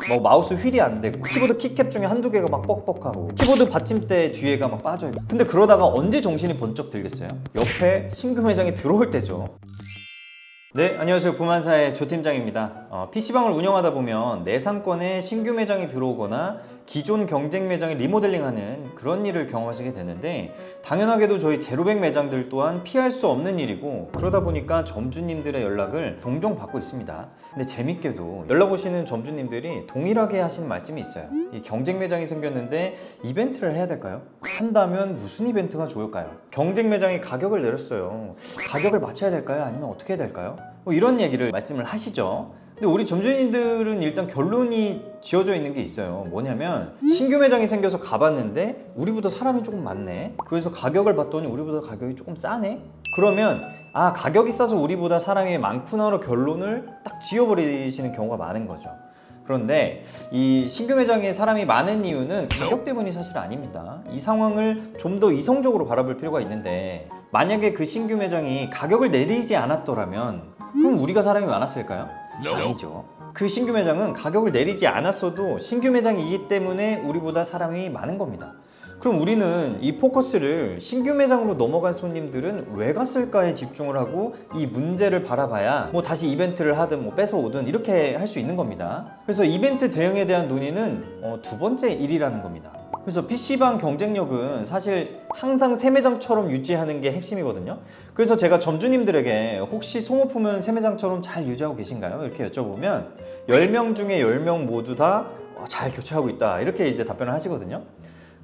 뭐 마우스 휠이 안 되고 키보드 키캡 중에 한두 개가 막 뻑뻑하고 키보드 받침대 뒤에가 막 빠져있고. 근데 그러다가 언제 정신이 번쩍 들겠어요? 옆에 신규 매장이 들어올 때죠. 네, 안녕하세요. 부만사의 조 팀장입니다. PC방을 운영하다 보면 내 상권에 신규 매장이 들어오거나 기존 경쟁 매장이 리모델링하는 그런 일을 경험하시게 되는데, 당연하게도 저희 제로백 매장들 또한 피할 수 없는 일이고, 그러다 보니까 점주님들의 연락을 종종 받고 있습니다. 근데 재밌게도 연락 오시는 점주님들이 동일하게 하시는 말씀이 있어요. 이 경쟁 매장이 생겼는데 이벤트를 해야 될까요? 한다면 무슨 이벤트가 좋을까요? 경쟁 매장이 가격을 내렸어요. 가격을 맞춰야 될까요? 아니면 어떻게 해야 될까요? 뭐 이런 얘기를 말씀을 하시죠. 근데 우리 점주님들은 일단 결론이 지어져 있는 게 있어요. 뭐냐면 신규 매장이 생겨서 가봤는데 우리보다 사람이 조금 많네. 그래서 가격을 봤더니 우리보다 가격이 조금 싸네. 그러면 아, 가격이 싸서 우리보다 사람이 많구나로 결론을 딱 지어버리시는 경우가 많은 거죠. 그런데 이 신규 매장에 사람이 많은 이유는 가격 때문이 사실 아닙니다. 이 상황을 좀 더 이성적으로 바라볼 필요가 있는데, 만약에 그 신규 매장이 가격을 내리지 않았더라면 그럼 우리가 사람이 많았을까요? 아니죠. 그 신규 매장은 가격을 내리지 않았어도 신규 매장이기 때문에 우리보다 사람이 많은 겁니다. 그럼 우리는 이 포커스를 신규 매장으로 넘어간 손님들은 왜 갔을까에 집중을 하고 이 문제를 바라봐야 뭐 다시 이벤트를 하든 뭐 뺏어오든 이렇게 할 수 있는 겁니다. 그래서 이벤트 대응에 대한 논의는 두 번째 일이라는 겁니다. 그래서 PC방 경쟁력은 사실 항상 새 매장처럼 유지하는 게 핵심이거든요. 그래서 제가 점주님들에게 혹시 소모품은 새 매장처럼 잘 유지하고 계신가요? 이렇게 여쭤보면 10명 중에 10명 모두 다 잘 교체하고 있다, 이렇게 이제 답변을 하시거든요.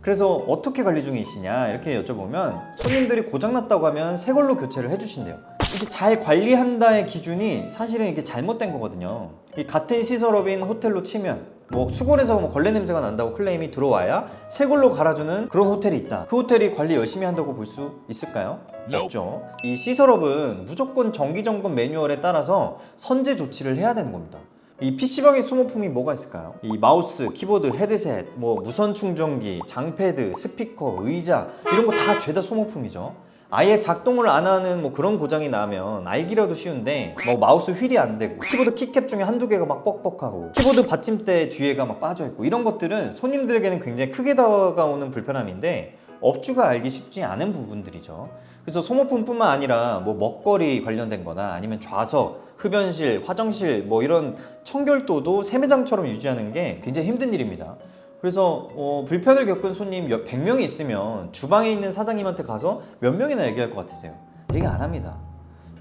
그래서 어떻게 관리 중이시냐 이렇게 여쭤보면 손님들이 고장났다고 하면 새 걸로 교체를 해주신대요. 이게 잘 관리한다의 기준이 사실은 이게 잘못된 거거든요. 이 같은 시설업인 호텔로 치면 뭐 수건에서 뭐 걸레 냄새가 난다고 클레임이 들어와야 새 걸로 갈아주는 그런 호텔이 있다. 그 호텔이 관리 열심히 한다고 볼 수 있을까요? 없죠. 이 시설업은 무조건 정기점검 매뉴얼에 따라서 선제 조치를 해야 되는 겁니다. 이 PC방의 소모품이 뭐가 있을까요? 이 마우스, 키보드, 헤드셋, 뭐 무선 충전기, 장패드, 스피커, 의자, 이런 거 다 죄다 소모품이죠. 아예 작동을 안 하는 뭐 그런 고장이 나면 알기라도 쉬운데, 뭐 마우스 휠이 안 되고 키보드 키캡 중에 한두 개가 막 뻑뻑하고 키보드 받침대 뒤에가 막 빠져있고, 이런 것들은 손님들에게는 굉장히 크게 다가오는 불편함인데 업주가 알기 쉽지 않은 부분들이죠. 그래서 소모품뿐만 아니라 뭐 먹거리 관련된 거나 아니면 좌석, 흡연실, 화장실 뭐 이런 청결도도 새 매장처럼 유지하는 게 굉장히 힘든 일입니다. 그래서 불편을 겪은 손님 100명이 있으면 주방에 있는 사장님한테 가서 몇 명이나 얘기할 것 같으세요? 얘기 안 합니다.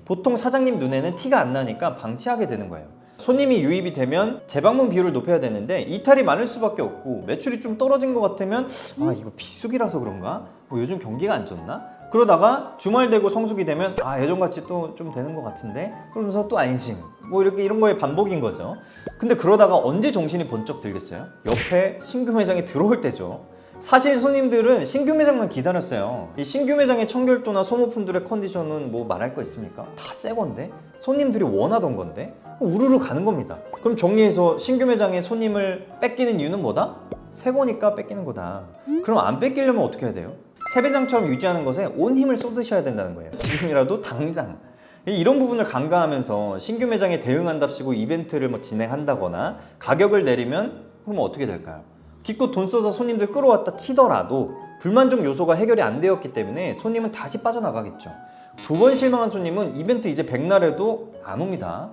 보통 사장님 눈에는 티가 안 나니까 방치하게 되는 거예요. 손님이 유입이 되면 재방문 비율을 높여야 되는데 이탈이 많을 수밖에 없고, 매출이 좀 떨어진 것 같으면 아, 이거 비수기라서 그런가? 뭐 요즘 경기가 안 좋나? 그러다가 주말 되고 성수기 되면 아, 예전같이 또 좀 되는 것 같은데, 그러면서 또 안심, 뭐 이렇게 이런 거의 반복인 거죠. 근데 그러다가 언제 정신이 번쩍 들겠어요? 옆에 신규 매장이 들어올 때죠. 사실 손님들은 신규 매장만 기다렸어요. 이 신규 매장의 청결도나 소모품들의 컨디션은 뭐 말할 거 있습니까? 다 새 건데? 손님들이 원하던 건데? 우르르 가는 겁니다. 그럼 정리해서 신규 매장의 손님을 뺏기는 이유는 뭐다? 새 거니까 뺏기는 거다. 그럼 안 뺏기려면 어떻게 해야 돼요? 새 매장처럼 유지하는 것에 온 힘을 쏟으셔야 된다는 거예요. 지금이라도 당장. 이런 부분을 간과하면서 신규 매장에 대응한답시고 이벤트를 뭐 진행한다거나 가격을 내리면 그럼 어떻게 될까요? 기껏 돈 써서 손님들 끌어왔다 치더라도 불만족 요소가 해결이 안 되었기 때문에 손님은 다시 빠져나가겠죠. 두 번 실망한 손님은 이벤트 이제 백날에도 안 옵니다.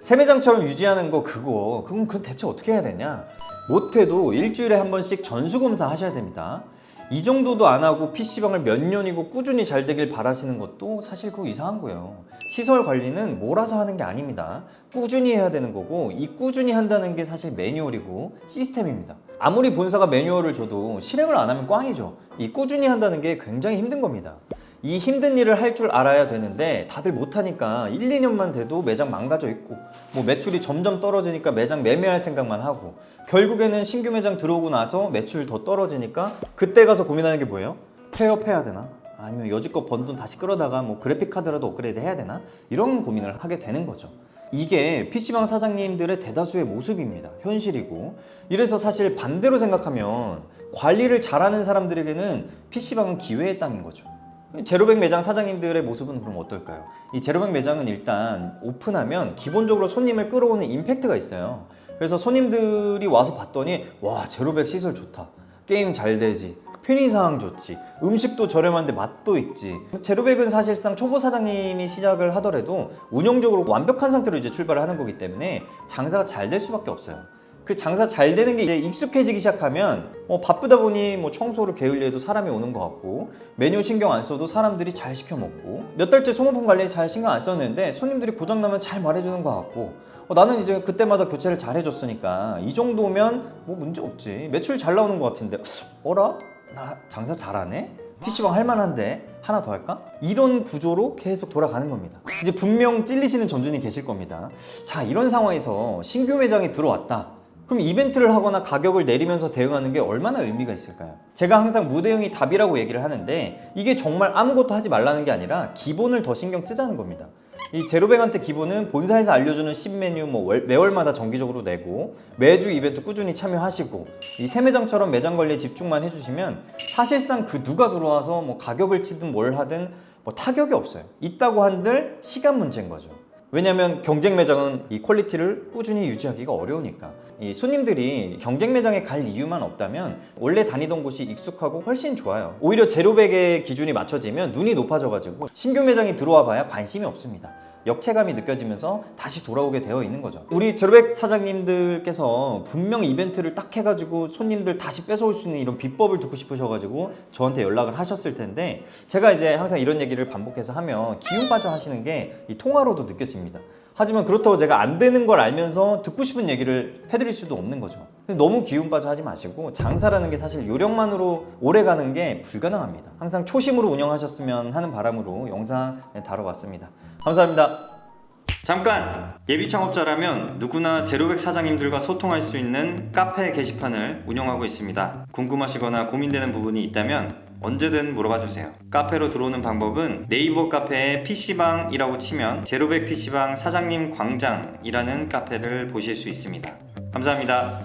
새 매장처럼 유지하는 거 그건 대체 어떻게 해야 되냐? 못해도 일주일에 한 번씩 전수검사 하셔야 됩니다. 이 정도도 안 하고 PC방을 몇 년이고 꾸준히 잘 되길 바라시는 것도 사실 그거 이상한 거예요. 시설 관리는 몰아서 하는 게 아닙니다. 꾸준히 해야 되는 거고, 이 꾸준히 한다는 게 사실 매뉴얼이고 시스템입니다. 아무리 본사가 매뉴얼을 줘도 실행을 안 하면 꽝이죠. 이 꾸준히 한다는 게 굉장히 힘든 겁니다. 이 힘든 일을 할 줄 알아야 되는데 다들 못하니까 1, 2년만 돼도 매장 망가져 있고, 뭐 매출이 점점 떨어지니까 매장 매매할 생각만 하고, 결국에는 신규 매장 들어오고 나서 매출 더 떨어지니까 그때 가서 고민하는 게 뭐예요? 폐업해야 되나? 아니면 여지껏 번 돈 다시 끌어다가 뭐 그래픽 카드라도 업그레이드 해야 되나? 이런 고민을 하게 되는 거죠. 이게 PC방 사장님들의 대다수의 모습입니다. 현실이고. 이래서 사실 반대로 생각하면 관리를 잘하는 사람들에게는 PC방은 기회의 땅인 거죠. 제로백 매장 사장님들의 모습은 그럼 어떨까요? 이 제로백 매장은 일단 오픈하면 기본적으로 손님을 끌어오는 임팩트가 있어요. 그래서 손님들이 와서 봤더니 와, 제로백 시설 좋다, 게임 잘 되지, 편의사항 좋지, 음식도 저렴한데 맛도 있지. 제로백은 사실상 초보 사장님이 시작을 하더라도 운영적으로 완벽한 상태로 이제 출발을 하는 거기 때문에 장사가 잘 될 수밖에 없어요. 그 장사 잘 되는 게 이제 익숙해지기 시작하면 바쁘다 보니 뭐 청소를 게을리해도 사람이 오는 것 같고, 메뉴 신경 안 써도 사람들이 잘 시켜 먹고, 몇 달째 소모품 관리에 잘 신경 안 썼는데 손님들이 고장나면 잘 말해주는 것 같고, 나는 이제 그때마다 교체를 잘 해줬으니까 이 정도면 뭐 문제 없지, 매출 잘 나오는 것 같은데 어라? 나 장사 잘하네? PC방 할만한데 하나 더 할까? 이런 구조로 계속 돌아가는 겁니다. 이제 분명 찔리시는 점주님 계실 겁니다. 자, 이런 상황에서 신규 매장이 들어왔다. 그럼 이벤트를 하거나 가격을 내리면서 대응하는 게 얼마나 의미가 있을까요? 제가 항상 무대응이 답이라고 얘기를 하는데, 이게 정말 아무것도 하지 말라는 게 아니라 기본을 더 신경 쓰자는 겁니다. 이 제로백한테 기본은 본사에서 알려주는 신메뉴 매월마다 정기적으로 내고, 매주 이벤트 꾸준히 참여하시고, 이 새 매장처럼 매장 관리에 집중만 해주시면 사실상 그 누가 들어와서 뭐 가격을 치든 뭘 하든 뭐 타격이 없어요. 있다고 한들 시간 문제인 거죠. 왜냐하면 경쟁 매장은 이 퀄리티를 꾸준히 유지하기가 어려우니까. 이 손님들이 경쟁 매장에 갈 이유만 없다면 원래 다니던 곳이 익숙하고 훨씬 좋아요. 오히려 제로백의 기준이 맞춰지면 눈이 높아져가지고 신규 매장이 들어와 봐야 관심이 없습니다. 역체감이 느껴지면서 다시 돌아오게 되어 있는 거죠. 우리 제로백 사장님들께서 분명 이벤트를 딱 해가지고 손님들 다시 뺏어올 수 있는 이런 비법을 듣고 싶으셔가지고 저한테 연락을 하셨을 텐데, 제가 이제 항상 이런 얘기를 반복해서 하면 기운 빠져 하시는 게 이 통화로도 느껴집니다. 하지만 그렇다고 제가 안 되는 걸 알면서 듣고 싶은 얘기를 해드릴 수도 없는 거죠. 너무 기운 빠져 하지 마시고, 장사라는 게 사실 요령만으로 오래 가는 게 불가능합니다. 항상 초심으로 운영하셨으면 하는 바람으로 영상 다뤄봤습니다. 감사합니다. 잠깐! 예비 창업자라면 누구나 제로백 사장님들과 소통할 수 있는 카페 게시판을 운영하고 있습니다. 궁금하시거나 고민되는 부분이 있다면 언제든 물어봐 주세요. 카페로 들어오는 방법은 네이버 카페에 PC방이라고 치면 제로백 PC방 사장님 광장이라는 카페를 보실 수 있습니다. 감사합니다.